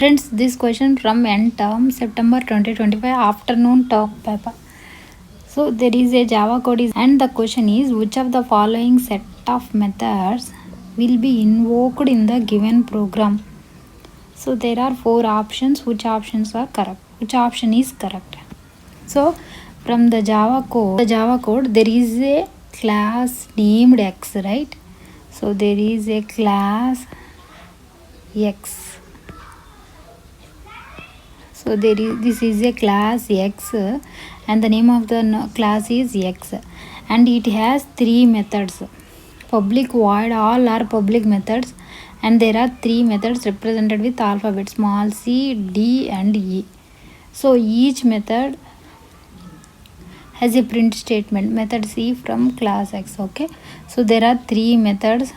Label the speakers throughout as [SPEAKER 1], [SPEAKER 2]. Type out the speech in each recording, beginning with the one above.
[SPEAKER 1] Friends, this question from end term September 2025 afternoon talk paper. So there is a Java code and the question is which of the following set of methods will be invoked in the given program. So there are four options. Which options are correct? Which option is correct? So from the Java code there is a class named X, right? So there is a class X. So this is a class X and the name of the class is X and it has three methods. Public, void, all are public methods and there are three methods represented with alphabet small c, d and e. So each method has a print statement, method c from class X. Okay, so there are three methods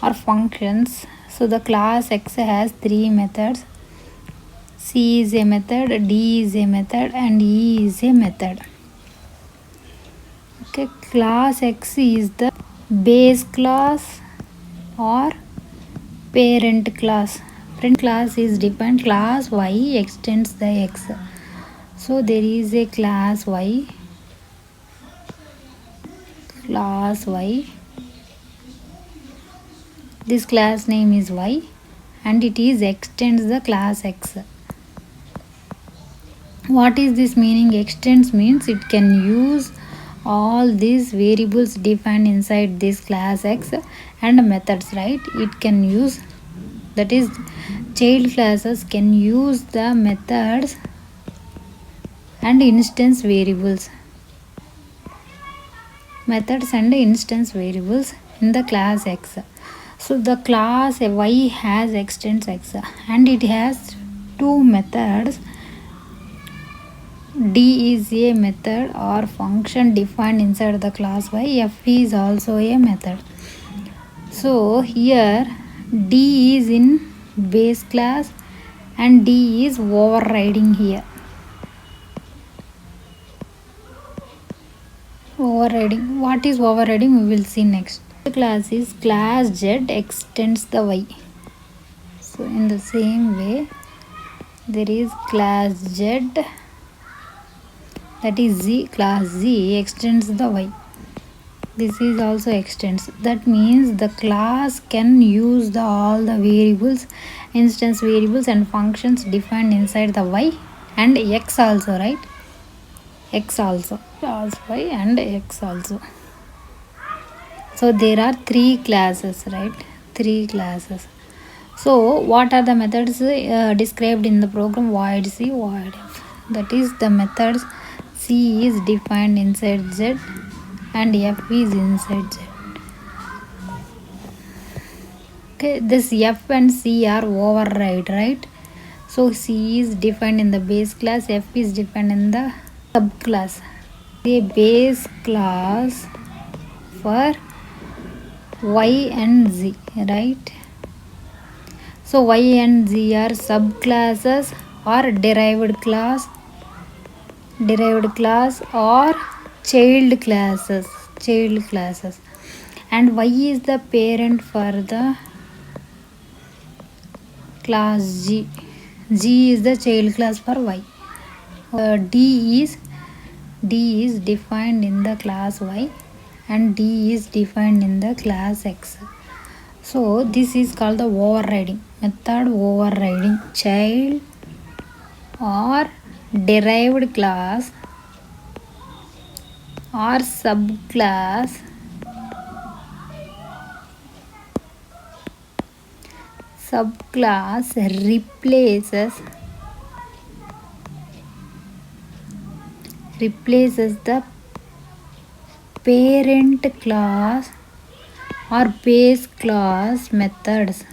[SPEAKER 1] or functions. So the class X has three methods. C is a method, D is a method and E is a method. Okay, class X is the base class or parent class. Parent class is defined, class Y extends the X. So there is a class Y, this class name is Y and it is extends the class X. What is this meaning? Extends means it can use all these variables defined inside this class X and methods, right? It can use, that is child classes can use the methods and instance variables. Methods and instance variables in the class X. So the class Y has extends X and it has two methods. D is a method or function defined inside the class Y. F is also a method. So here D is in base class and D is overriding here. Overriding. What is overriding? We will see next. The class is class Z extends the Y. So in the same way, there is class Z, that is Z, class Z extends the Y. This is also extends. That means the class can use all the variables, instance variables and functions defined inside the Y and X also, right? X also, class Y and X also. So there are three classes, right? Three classes. So what are the methods described in the program? Void C, void F. That is the methods. C is defined inside Z and F is inside Z. Okay, this F and C are override, right? So C is defined in the base class, F is defined in the subclass. A base class for Y and Z, right? So Y and Z are subclasses or derived class or child classes, and Y is the parent for the class G is the child class for Y. D is defined in the class Y and D is defined in the class X. So this is called the overriding method. Overriding child or derived class or subclass replaces the parent class or base class methods.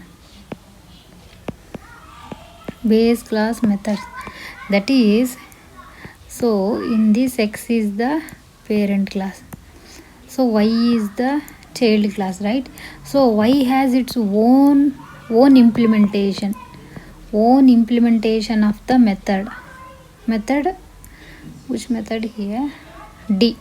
[SPEAKER 1] That is, so in this X is the parent class, so Y is the child class, right? So Y has its own implementation of the method. Which method here? D.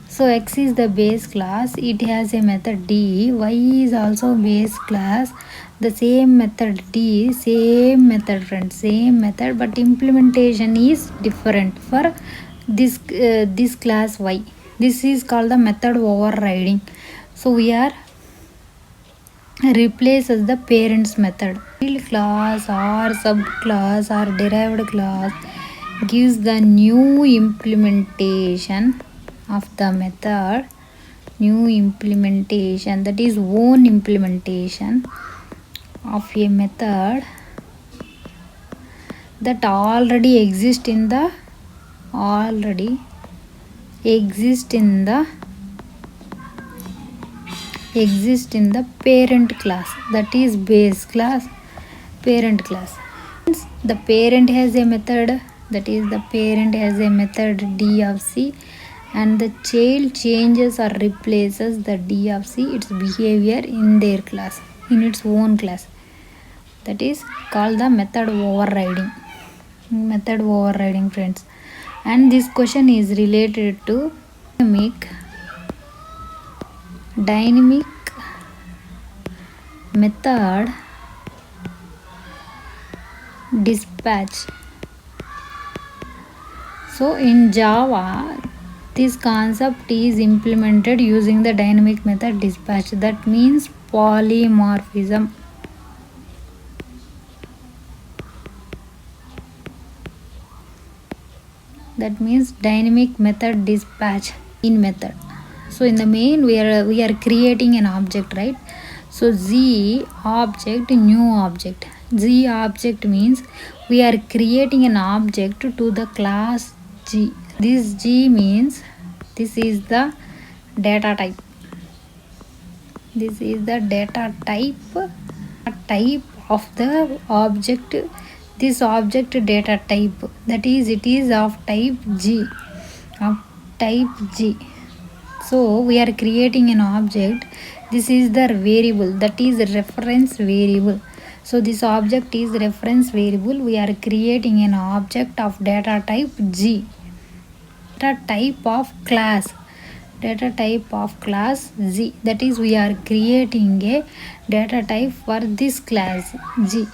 [SPEAKER 1] So X is the base class, it has a method D. Y is also base class, the same method D, same method friends, same method, but implementation is different for this class Y. This is called the method overriding. So we are replaces the parents method. Field class or subclass or derived class gives the new implementation of the method, new implementation, that is own implementation of a method that already exists in the parent class, that is base class, parent class. The parent has a method, that is the parent has a method D of C, and the child changes or replaces the D of C, its behavior in their class, in its own class. That is called the method overriding. Method overriding friends. And this question is related to dynamic method dispatch. So in Java, this concept is implemented using the dynamic method dispatch, that means polymorphism. That means dynamic method dispatch in method. So in the main we are creating an object, right? So Z object, new object. Z object means we are creating an object to the class G. This G means this is the data type. This is the data type of the object. This object data type, that is it is of type G, So we are creating an object. This is the variable, that is reference variable. So this object is reference variable. We are creating an object of data type G, data type of class Z, that is we are creating a data type for this class G.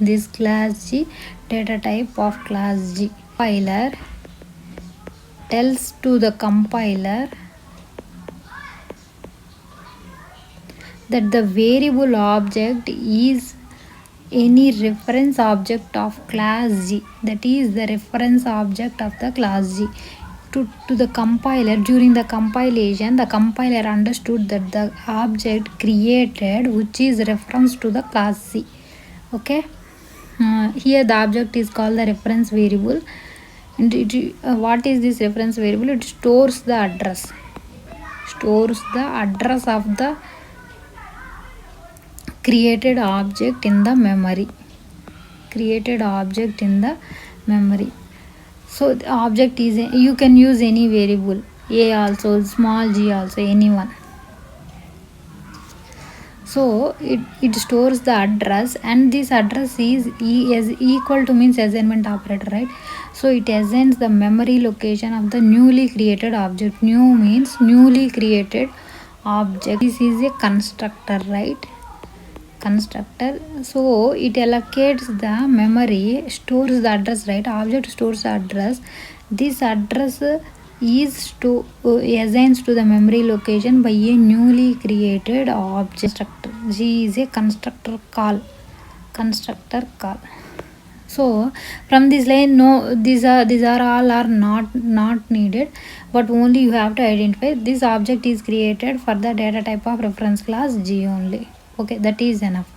[SPEAKER 1] This class G, data type of class G. Compiler tells to the compiler that the variable object is any reference object of class G, that is the reference object of the class G. To the compiler, during the compilation, the compiler understood that the object created which is reference to the class C. Okay. Here the object is called the reference variable, and what is this reference variable? It stores the address of the created object in the memory. So the object is, you can use any variable, a also, small g also, anyone. So it stores the address, and this address is equal to means assignment operator, right? So it assigns the memory location of the newly created object. New means newly created object. This is a constructor, right? Constructor. So it allocates the memory, stores the address, right? Object stores the address. This address is to assigns to the memory location by a newly created object. G is a constructor call. So from this line, no, these are all are not needed, but only you have to identify this object is created for the data type of reference class G only. Okay, that is enough.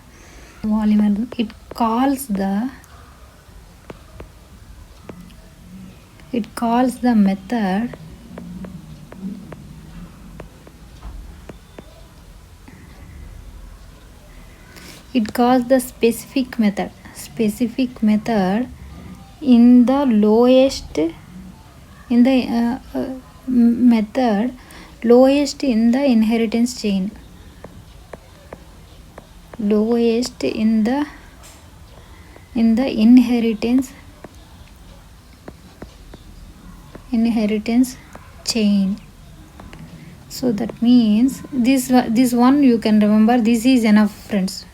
[SPEAKER 1] Volume, it calls the method specific method in the lowest in the inheritance chain. Lowest in the inheritance chain. So that means this one you can remember. This is enough, friends.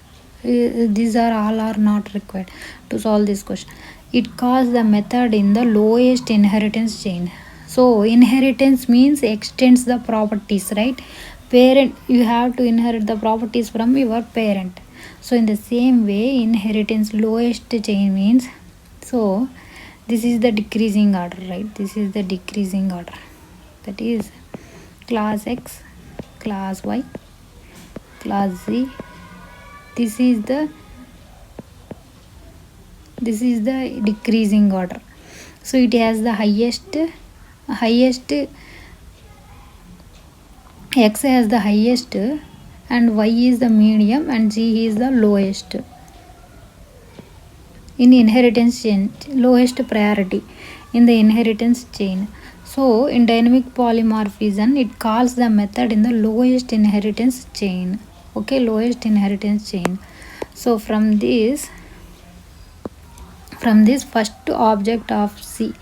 [SPEAKER 1] these are all are not required to solve this question. It calls the method in the lowest inheritance chain. So inheritance means extends the properties, right? Parent, you have to inherit the properties from your parent. So in the same way, inheritance lowest chain means, so this is the decreasing order, right? This is the decreasing order, that is class X, class Y, class Z. This is the decreasing order. So it has the highest X has the highest and Y is the medium and Z is the lowest in inheritance chain, lowest priority in the inheritance chain. So in dynamic polymorphism, it calls the method in the lowest inheritance chain. Okay, lowest inheritance chain. So from this first object of C,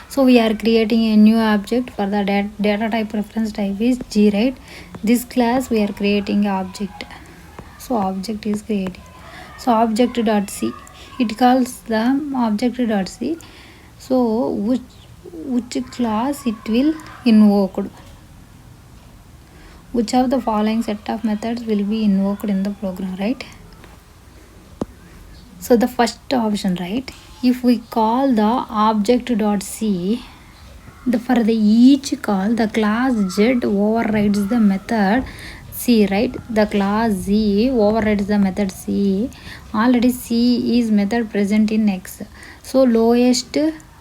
[SPEAKER 1] so we are creating a new object for the data type reference type is G, right? This class we are creating an object, so object is creating, so object dot C, it calls the object dot C. So which class it will invoked, which of the following set of methods will be invoked in the program, right? So the first option, right? If we call the object dot C, for the each call, the class Z overrides the method C, right? The class Z overrides the method C. Already C is method present in X. So lowest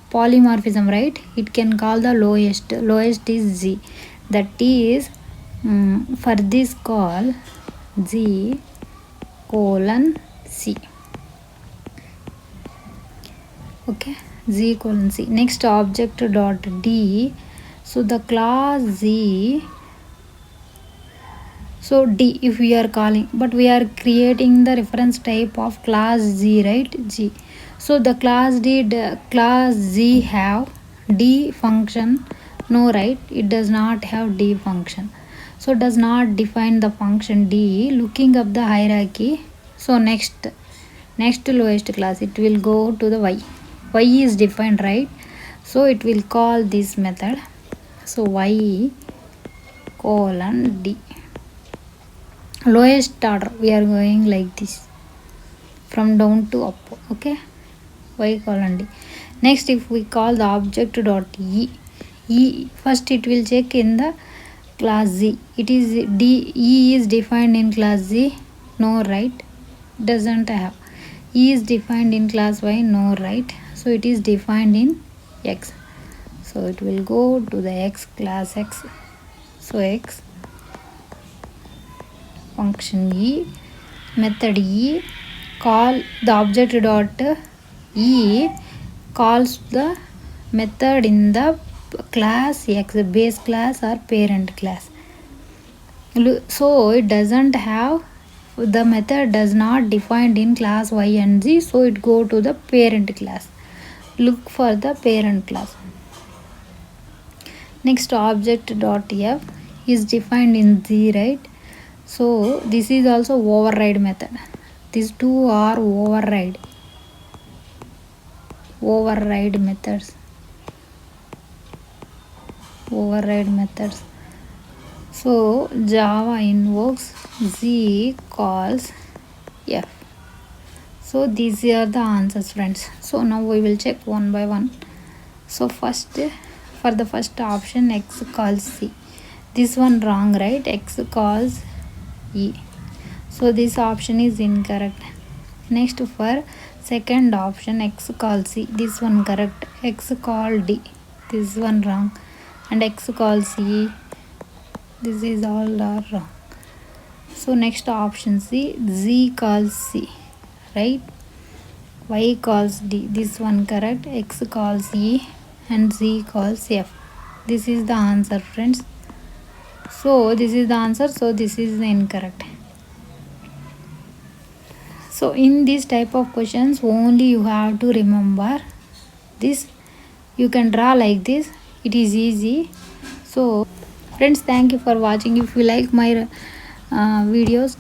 [SPEAKER 1] polymorphism, right? It can call the lowest. Lowest is Z. That is for this call Z colon C. Okay, Z colon C. Next object dot D. So the class Z, so D if we are calling, but we are creating the reference type of class Z, right? G. So the class Z have D function? No, right? It does not have D function. So does not define the function D. Looking up the hierarchy, so next lowest class, it will go to the Y. Y is defined, right? So it will call this method. So Y colon D. Lowest order we are going like this from down to up. Okay, Y colon D. Next, if we call the object dot E, first it will check in the class Z. It is D. E is defined in class Z? No, right? Doesn't have. E is defined in class Y? No, right? So it is defined in X. So it will go to the X, class X. So X function E, method E, call the object dot E calls the method in the class X, base class or parent class. So it doesn't have, the method does not defined in class Y and Z, so it go to the parent class. Look for the parent class. Next, object dot F is defined in Z, right? So this is also override method. These two are override methods. So Java invokes Z calls F. So these are the answers, friends. So now we will check one by one. So first, for the first option, X calls C. This one wrong, right? X calls E. So this option is incorrect. Next, for second option, X calls C. This one correct. X call D. This one wrong. And X calls C. This is all are wrong. So next option C, Z calls C, right? Y calls D. This one correct. X calls E and Z calls F. This is the answer, friends. So this is the answer. So this is the incorrect. So in this type of questions, only you have to remember this. You can draw like this. It is easy. So friends, thank you for watching. If you like my videos.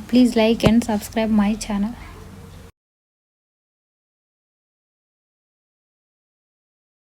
[SPEAKER 1] Please like and subscribe my channel.